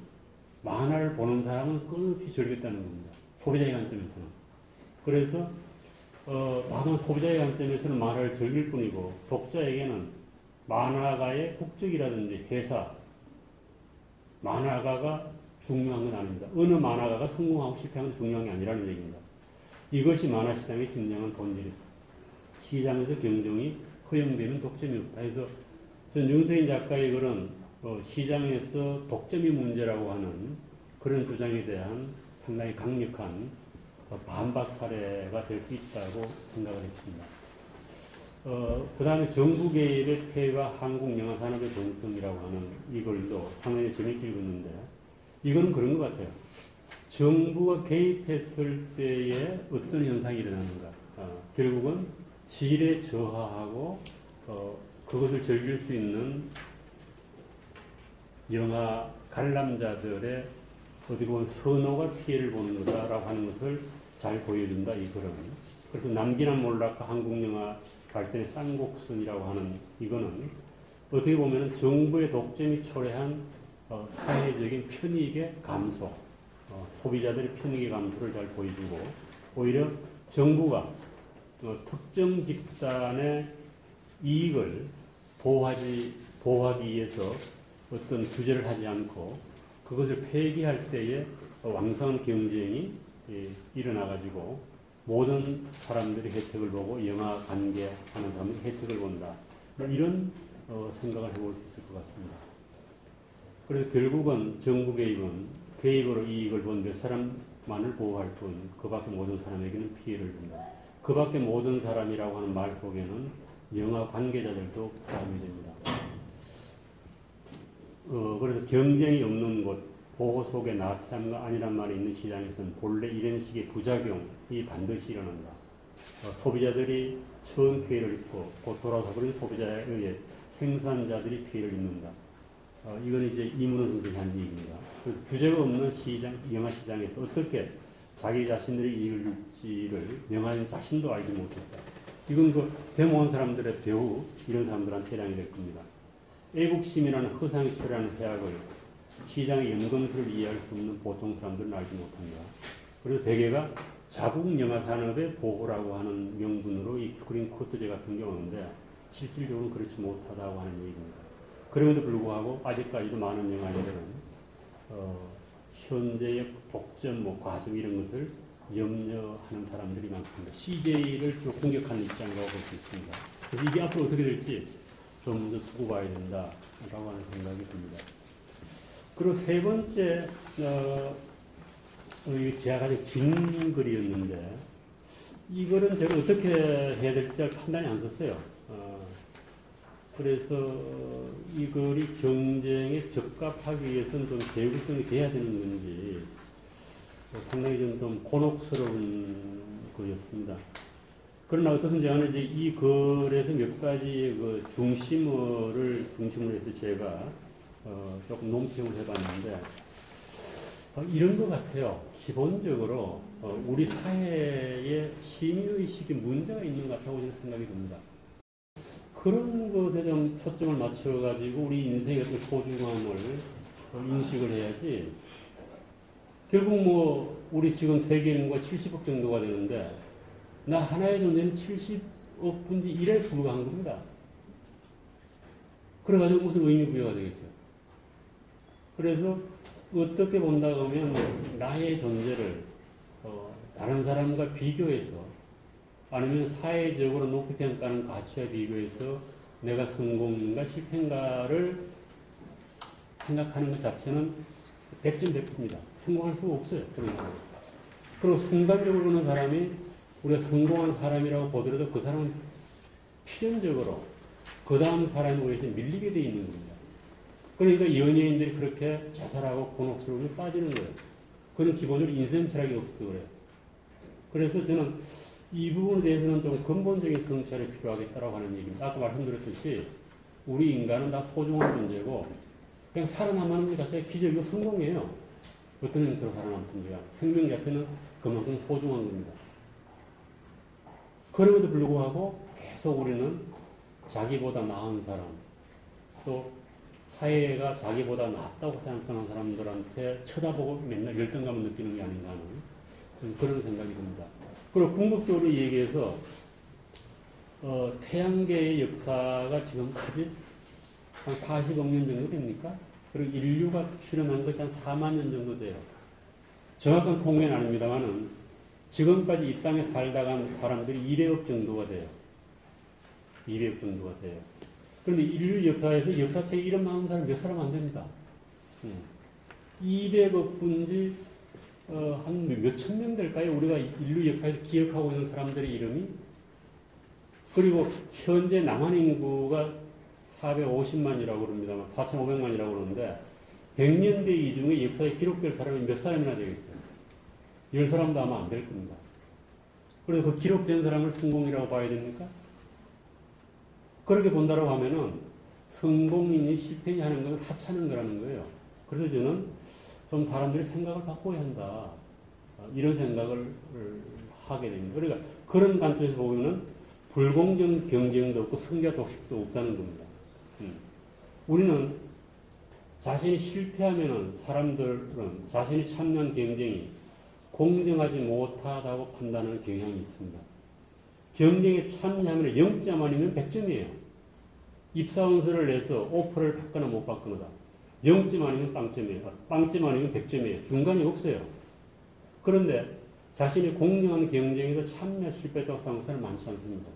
만화를 보는 사람은 끊임없이 즐겼다는 겁니다. 소비자의 관점에서는. 그래서 다만 소비자의 관점에서는 만화를 즐길 뿐이고 독자에게는 만화가의 국적이라든지 회사, 만화가가 중요한 건 아닙니다. 어느 만화가가 성공하고 실패하는 게 중요한 게 아니라는 얘기입니다. 이것이 만화 시장의 진정한 본질입니다. 시장에서 경쟁이 허용되는 독점이 없다. 그래서 전 윤서인 작가의 글은 시장에서 독점이 문제라고 하는 그런 주장에 대한 상당히 강력한 반박 사례가 될 수 있다고 생각을 했습니다. 그 다음에 정부 개입의 폐해와 한국 영화 산업의 정성이라고 하는 이 글도 상당히 재밌게 읽었는데, 이거는 그런 것 같아요. 정부가 개입했을 때에 어떤 현상이 일어나는가. 결국은 질에 저하하고 그것을 즐길 수 있는 영화 관람자들의 어디 보면 선호가 피해를 보는 거다라고 하는 것을 잘 보여준다, 이 글은. 그래서 남기나 몰락과 한국 영화 발전의 쌍곡선이라고 하는 이거는 어떻게 보면 정부의 독점이 초래한 사회적인 편익의 감소, 소비자들의 편익의 감소를 잘 보여주고, 오히려 정부가 특정 집단의 이익을 보호하기 위해서 어떤 규제를 하지 않고 그것을 폐기할 때에 왕성한 경쟁이 일어나가지고 모든 사람들이 혜택을 보고 영화 관계하는 사람들이 혜택을 본다. 이런 생각을 해볼 수 있을 것 같습니다. 그래서 결국은 정부 개입으로 이익을 본 몇 사람만을 보호할 뿐, 그 밖에 모든 사람에게는 피해를 준다. 그 밖에 모든 사람이라고 하는 말 속에는 영화 관계자들도 포함이 됩니다. 그래서 경쟁이 없는 곳, 보호 속에 나태함과 아니란 말이 있는 시장에서는 본래 이런 식의 부작용이 반드시 일어난다. 소비자들이 처음 피해를 입고 곧 돌아서 버린 소비자에 의해 생산자들이 피해를 입는다. 이건 이제 이문호 선생님이 한 얘기입니다. 규제가 없는 시장, 영화 시장에서 어떻게 자기 자신들의 이익을 줄지를 영화인 자신도 알지 못했다. 이건 그 데모한 사람들의 배우, 이런 사람들한테 해당이 될 겁니다. 애국심이라는 허상이 초래하는 해악을 시장의 연금술을 이해할 수 없는 보통 사람들은 알지 못한다. 그래서 대개가 자국 영화 산업의 보호라고 하는 명분으로 이 스크린 코트제 같은 경우인데 실질적으로 그렇지 못하다고 하는 얘기입니다. 그럼에도 불구하고 아직까지도 많은 영화인들은 현재의 독점, 과정 이런 것을 염려하는 사람들이 많습니다. CJ를 주로 공격하는 입장이라고 볼 수 있습니다. 그래서 이게 앞으로 어떻게 될지 좀 더 두고 봐야 된다라고 하는 생각이 듭니다. 그리고 세 번째, 제가 가장 긴 글이었는데, 이거는 제가 어떻게 해야 될지 잘 판단이 안 섰어요. 그래서 이 글이 경쟁에 적합하기 위해서는 좀 재구성이 돼야 되는 건지, 상당히 좀 곤혹스러운 글이었습니다. 그러나 어떻든지 간에 이제 이 글에서 몇 가지 그 중심으로 해서 제가 조금 논평을 해봤는데, 이런 것 같아요. 기본적으로 우리 사회에 시민의식에 문제가 있는 것 같다고 저는 생각이 듭니다. 그런 것에 좀 초점을 맞춰가지고 우리 인생의 어떤 소중함을 인식을 해야지. 결국 우리 지금 세계 인구가 70억 정도가 되는데, 나 하나의 존재는 70억 분의 1에 불과한 겁니다. 그래가지고 무슨 의미 부여가 되겠어요. 그래서 어떻게 본다고 하면 나의 존재를 다른 사람과 비교해서, 아니면 사회적으로 높이 평가하는 가치와 비교해서 내가 성공인가 실패인가를 생각하는 것 자체는 100점 100%입니다. 성공할 수가 없어요. 그런 거. 그리고 순간적으로 보는 사람이 우리가 성공한 사람이라고 보더라도 그 사람은 필연적으로 그 다음 사람에 의해서 밀리게 돼 있는 겁니다. 그러니까 연예인들이 그렇게 자살하고 곤혹스러움에 빠지는 거예요. 그건 기본적으로 인생 철학이 없어 그래요. 그래서 저는 이 부분에 대해서는 좀 근본적인 성찰이 필요하겠다라고 하는 얘기입니다. 아까 말씀드렸듯이 우리 인간은 다 소중한 존재고 그냥 살아남는 것 자체가 기적이고 성공이에요. 어떤 형태로 살아남든지가 생명 자체는 그만큼 소중한 겁니다. 그럼에도 불구하고 계속 우리는 자기보다 나은 사람, 또 사회가 자기보다 낫다고 생각하는 사람들한테 쳐다보고 맨날 열등감을 느끼는 게 아닌가 하는 그런 생각이 듭니다. 그리고 궁극적으로 얘기해서 태양계의 역사가 지금까지 한 40억 년 정도 됩니까? 그리고 인류가 출현한 것이 한 4만 년 정도 돼요. 정확한 통계는 아닙니다만은 지금까지 이 땅에 살다 간 사람들이 200억 정도가 돼요. 200억 정도가 돼요. 그런데 인류 역사에서 역사책에 이름 나온 사람 몇 사람 안 됩니다. 200억 분지 한 몇천 명 될까요? 우리가 인류 역사에서 기억하고 있는 사람들의 이름이. 그리고 현재 남한 인구가 450만이라고 그럽니다만 4,500만이라고 그러는데 100년 뒤 이 중에 역사에 기록될 사람이 몇 사람이나 되겠어요? 10사람도 아마 안 될 겁니다. 그래서 그 기록된 사람을 성공이라고 봐야 됩니까? 그렇게 본다고 하면은 성공이니 실패니 하는 건 합치는 거라는 거예요. 그래서 저는 좀 사람들이 생각을 바꿔야 한다. 이런 생각을 하게 됩니다. 그러니까 그런 관점에서 보면은 불공정 경쟁도 없고 성자 독식도 없다는 겁니다. 우리는 자신이 실패하면은 사람들은 자신이 참여한 경쟁이 공정하지 못하다고 판단하는 경향이 있습니다. 경쟁에 참여하면 0점 아니면 100점이에요. 입사원서를 내서 오퍼를 받거나 못 받거나 0점 아니면 빵점이에요. 빵점 아니면 100점이에요. 중간이 없어요. 그런데 자신이 공정한 경쟁에서 참여 실패했다고 생각하는 사람은 많지 않습니다.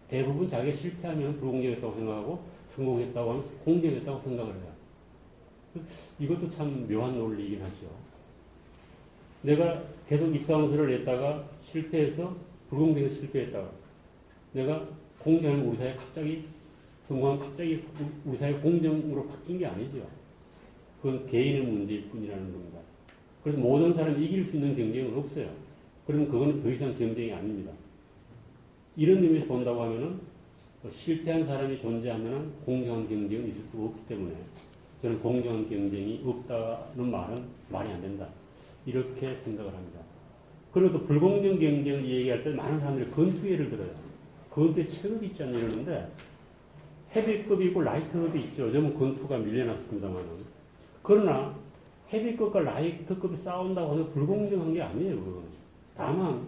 대부분 자기가 실패하면 불공정했다고 생각하고 성공했다고 하면 공정했다고 생각을 해요. 이것도 참 묘한 논리이긴 하죠. 내가 계속 입사원서를 냈다가 실패해서 불공정해서 실패했다가 내가 공정하면 우리 사회 갑자기 성공하면 갑자기 우리 사회 공정으로 바뀐 게 아니죠. 그건 개인의 문제일 뿐이라는 겁니다. 그래서 모든 사람이 이길 수 있는 경쟁은 없어요. 그러면 그거는 더 이상 경쟁이 아닙니다. 이런 의미에서 본다고 하면은 실패한 사람이 존재하는 한 공정한 경쟁은 있을 수가 없기 때문에 저는 공정한 경쟁이 없다는 말은 말이 안 된다. 이렇게 생각을 합니다. 그리고 또 불공정 경쟁을 얘기할 때 많은 사람들이 건투 예를 들어요. 건투에 체급이 있지 않나 이러는데 헤비급이 있고 라이트급이 있죠. 요즘은 건투가 밀려났습니다만은. 그러나 헤비급과 라이트급이 싸운다고 하면 불공정한 게 아니에요. 그건. 다만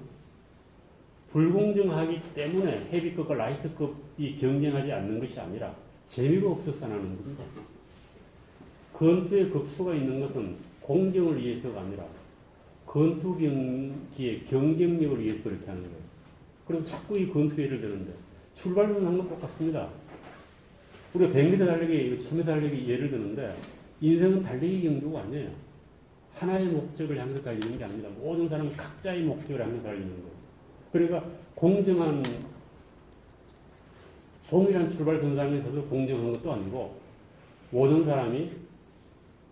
불공정하기 때문에 헤비급과 라이트급이 경쟁하지 않는 것이 아니라 재미가 없어서 안 하는 겁니다. 건투의 급수가 있는 것은 공정을 위해서가 아니라 건투 경기의 경쟁력을 위해서 그렇게 하는 거예요. 그래서 자꾸 이 건투 예를 드는데 출발선은 건 똑같습니다. 우리가 100m 달리기, 1000m 달리기 예를 드는데 인생은 달리기 경주가 아니에요. 하나의 목적을 향해서 달리는 게 아닙니다. 모든 사람은 각자의 목적을 향해서 달리는 거예요. 그러니까 공정한 동일한 출발선상에서도 공정한 것도 아니고 모든 사람이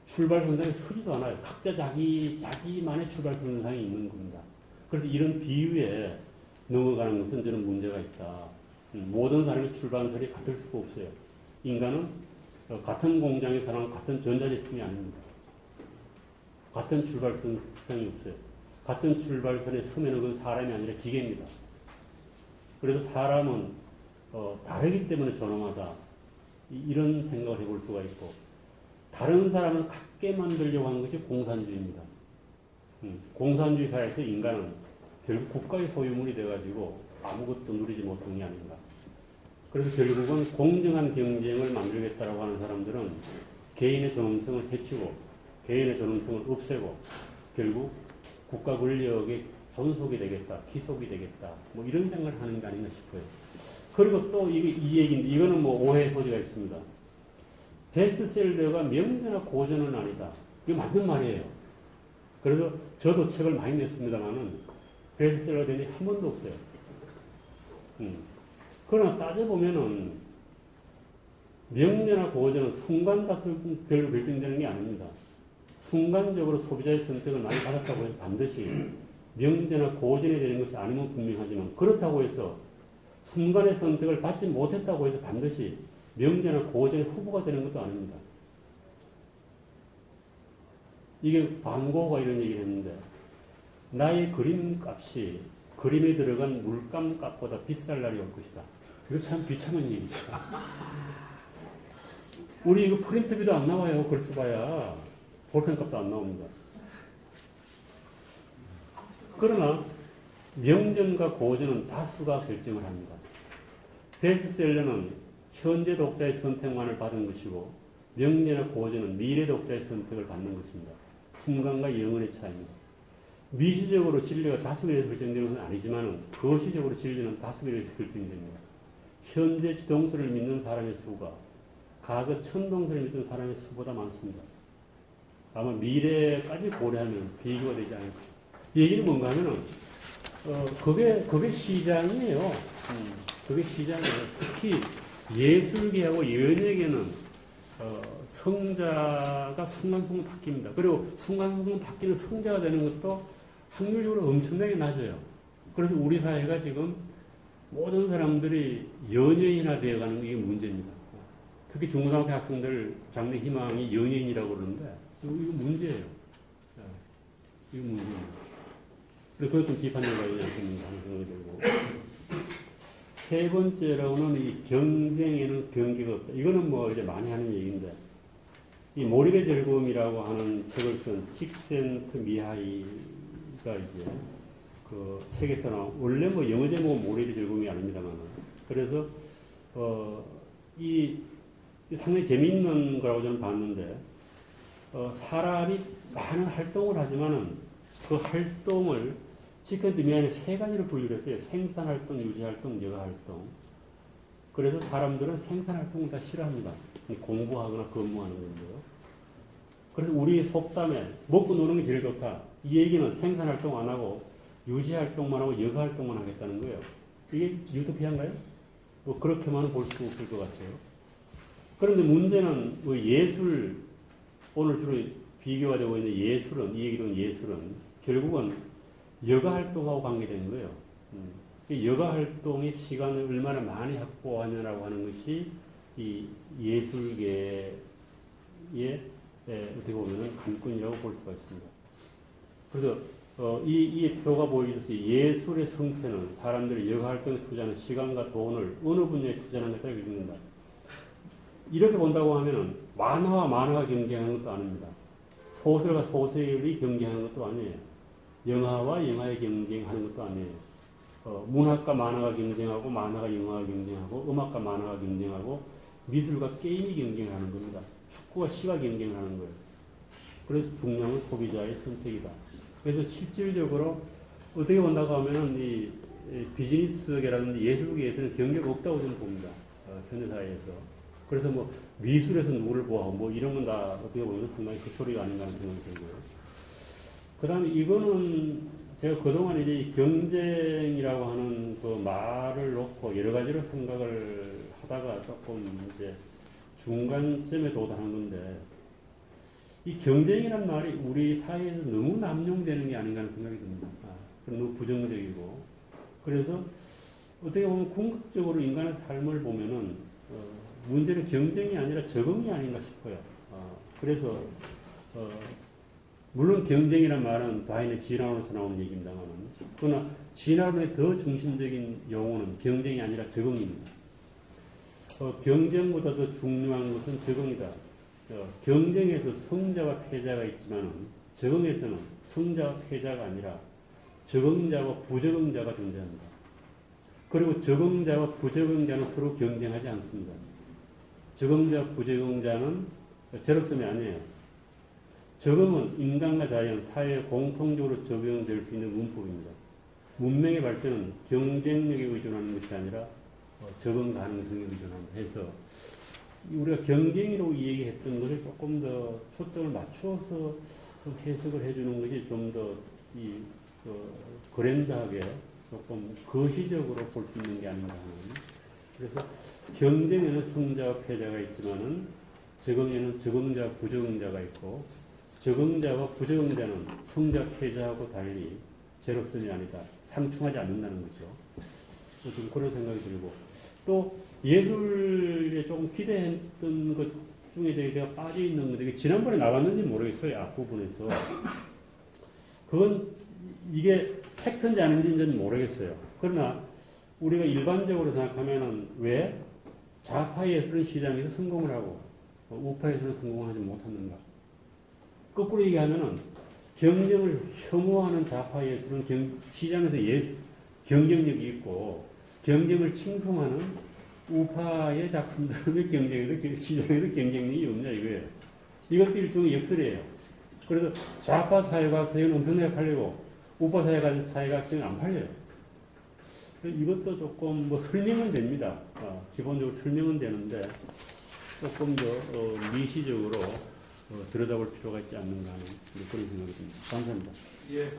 출발선상에 서지도 않아요. 각자 자기만의 출발선상이 있는 겁니다. 그래서 이런 비유에 넘어가는 것은 저는 문제가 있다. 모든 사람의 출발선이 같을 수가 없어요. 인간은 같은 공장에 사는 같은 전자제품이 아닙니다. 같은 출발선상이 없어요. 같은 출발선에 서면은 그건 사람이 아니라 기계입니다. 그래서 사람은 다르기 때문에 존엄하다. 이런 생각을 해볼 수가 있고 다른 사람을 같게 만들려고 하는 것이 공산주의입니다. 공산주의 사회에서 인간은 결국 국가의 소유물이 돼가지고 아무것도 누리지 못한 게 아닌가. 그래서 결국은 공정한 경쟁을 만들겠다라고 하는 사람들은 개인의 존엄성을 해치고 개인의 존엄성을 없애고 결국 국가 권력의 존속이 되겠다, 귀속이 되겠다, 뭐 이런 생각을 하는 게 아닌가 싶어요. 그리고 또 이 얘기인데 이거는 뭐 오해의 소지가 있습니다. 베스트셀러가 명제나 고전은 아니다. 이거 맞는 말이에요. 그래서 저도 책을 많이 냈습니다만은 베스트셀러가 된 적이 한 번도 없어요. 그러나 따져보면은 명제나 고전은 순간다별로 결정되는 게 아닙니다. 순간적으로 소비자의 선택을 많이 받았다고 해서 반드시 명제나 고전이 되는 것이 아니면 분명하지만 그렇다고 해서 순간의 선택을 받지 못했다고 해서 반드시 명제나 고전의 후보가 되는 것도 아닙니다. 이게 반고가 이런 얘기를 했는데 나의 그림값이 그림에 들어간 물감 값보다 비쌀 날이 올 것이다. 이거 참 비참한 얘기죠. 우리 이거 프린트비도 안 나와요. 글 써봐야. 볼펜값도 안 나옵니다. 그러나 명전과 고전은 다수가 결정을 합니다. 베스트셀러는 현재 독자의 선택만을 받은 것이고 명전과 고전은 미래 독자의 선택을 받는 것입니다. 순간과 영혼의 차이입니다. 미시적으로 진리가 다수결에서 결정되는 것은 아니지만 거시적으로 진리는 다수결에서 결정됩니다. 현재 지동설을 믿는 사람의 수가 과거 천동설을 믿는 사람의 수보다 많습니다. 아마 미래까지 고려하면 비교가 되지 않을까. 이 얘기는 뭔가 하면은 그게 시장이에요. 그게 시장이에요. 특히 예술계하고 연예계는 성자가 순간순간 바뀝니다. 그리고 순간순간 바뀌는 성자가 되는 것도 확률적으로 엄청나게 낮아요. 그래서 우리 사회가 지금 모든 사람들이 연예인화 되어가는 게 문제입니다. 특히 중고등학교 학생들 장래 희망이 연예인이라고 그러는데 이거 문제예요. 이거 문제입니다. 그래서 그것 좀 비판적으로 하지 않겠는가 하는 생각이 들고. 세 번째로는 이 경쟁에는 경계가 없다. 이거는 뭐 이제 많이 하는 얘기인데, 이 몰입의 즐거움이라고 하는 책을 쓴 칙센트 미하이가 이제 그 책에서는 원래 뭐 영어 제목은 몰입의 즐거움이 아닙니다만, 그래서 이 상당히 재미있는 거라고 저는 봤는데, 사람이 많은 활동을 하지만은 그 활동을 칙센트 미하이는 세 가지로 분류를 했어요. 생산활동, 유지활동, 여가활동. 그래서 사람들은 생산활동을 다 싫어합니다. 공부하거나 근무하는 건데요. 그래서 우리 속담에 먹고 노는 게 제일 좋다. 이 얘기는 생산활동 안 하고 유지활동만 하고 여가활동만 하겠다는 거예요. 이게 유토피아인가요? 뭐 그렇게만은 볼 수 없을 것 같아요. 그런데 문제는 뭐 예술, 오늘 주로 비교가 되고 있는 예술은, 이 얘기로는 예술은 결국은 여가활동하고 관계되는 거예요. 여가활동의 시간을 얼마나 많이 확보하느냐라고 하는 것이 이 예술계의 어떻게 보면 관건이라고 볼 수가 있습니다. 그래서 이 표가 보여주듯이 예술의 성패는 사람들이 여가활동에 투자하는 시간과 돈을 어느 분야에 투자하는 것에 결정된다. 이렇게 본다고 하면은 만화와 만화가 경쟁하는 것도 아닙니다. 소설과 소설이 경쟁하는 것도 아니에요. 영화와 영화의 경쟁하는 것도 아니에요. 문학과 만화가 경쟁하고 만화가 영화가 경쟁하고 음악과 만화가 경쟁하고 미술과 게임이 경쟁하는 겁니다. 축구와 시가 경쟁하는 거예요. 그래서 중요한 소비자의 선택이다. 그래서 실질적으로 어떻게 본다고 하면은 이 비즈니스계라든지 예술계에서는 경계가 없다고 저는 봅니다. 현대사회에서. 그래서 뭐 미술에서 누구를 보아하고 뭐 이런 건 다 어떻게 보면 상당히 그 소리가 아닌가 하는 생각이 들고요. 그 다음에 이거는 제가 그동안 이제 경쟁이라고 하는 그 말을 놓고 여러 가지로 생각을 하다가 조금 이제 중간점에 도달한 건데, 이 경쟁이란 말이 우리 사회에서 너무 남용되는 게 아닌가 하는 생각이 듭니다. 너무 부정적이고. 그래서 어떻게 보면 궁극적으로 인간의 삶을 보면은 문제는 경쟁이 아니라 적응이 아닌가 싶어요. 그래서 물론 경쟁이란 말은 다인의 진화론에서 나오는 얘기입니다만, 그러나 진화론의 더 중심적인 용어는 경쟁이 아니라 적응입니다. 경쟁보다 더 중요한 것은 적응이다. 경쟁에서 성자와 패자가 있지만 적응에서는 성자와 패자가 아니라 적응자와 부적응자가 존재합니다. 그리고 적응자와 부적응자는 서로 경쟁하지 않습니다. 적응자, 부적응자는 제로섬이 아니에요. 적응은 인간과 자연, 사회에 공통적으로 적용될 수 있는 문법입니다. 문명의 발전은 경쟁력에 의존하는 것이 아니라 적응 가능성에 의존한다 해서 우리가 경쟁이라고 얘기했던 것을 조금 더 초점을 맞추어서 좀 해석을 해주는 것이 좀 더 그랜드하게 조금 거시적으로 볼 수 있는 게 아닌가 하는. 그래서 경쟁에는 성자와 패자가 있지만은 적응에는 적응자, 부적응자가 있고, 적응자와 부적응자는 성자, 패자하고 달리 제로섬이 아니다. 상충하지 않는다는 거죠. 좀 그런 생각이 들고, 또 예술에 조금 기대했던 것 중에 제가 빠져있는 건데, 지난번에 나왔는지 모르겠어요. 앞부분에서. 그건 이게 팩트인지 아닌지는 모르겠어요. 그러나 우리가 일반적으로 생각하면은 왜 좌파 예술은 시장에서 성공을 하고 우파 예술은 성공하지 못하는가? 거꾸로 얘기하면은 경쟁을 혐오하는 좌파 예술은 시장에서 경쟁력이 있고 경쟁을 칭송하는 우파의 작품들의 경쟁에도 시장에도 경쟁력이 없냐 이거예요. 이것도 일종의 역설이에요. 그래서 좌파 사회과서는 엄청나게 팔리고 우파 사회과서는 안 팔려요. 이것도 조금 뭐 설명은 됩니다. 기본적으로 설명은 되는데 조금 더 미시적으로 들여다볼 필요가 있지 않는가 하는 그런 생각이 듭니다. 감사합니다. 예.